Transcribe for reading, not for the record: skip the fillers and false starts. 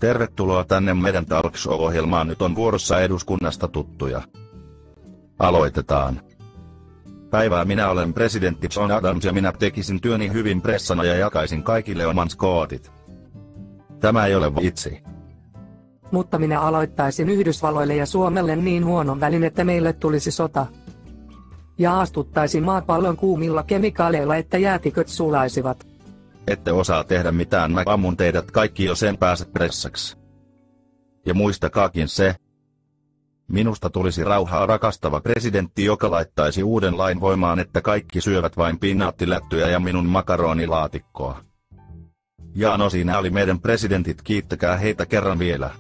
Tervetuloa tänne meidän Talk Show-ohjelmaan. Nyt on vuorossa eduskunnasta tuttuja. Aloitetaan. Päivää, minä olen presidentti John Adams ja minä tekisin työni hyvin pressana ja jakaisin kaikille oman skootit. Tämä ei ole vitsi. Mutta minä aloittaisin Yhdysvalloille ja Suomelle niin huonon välin, että meille tulisi sota. Ja astuttaisin maapallon kuumilla kemikaaleilla, että jäätiköt sulaisivat. Ette osaa tehdä mitään, mä ammun teidät kaikki, jos en pääse pressaksi. Ja muistakaakin se. Minusta tulisi rauhaa rakastava presidentti, joka laittaisi uuden lain voimaan, että kaikki syövät vain pinaattilättyjä ja minun makaronilaatikkoa. Ja no, siinä oli meidän presidentit, kiittäkää heitä kerran vielä.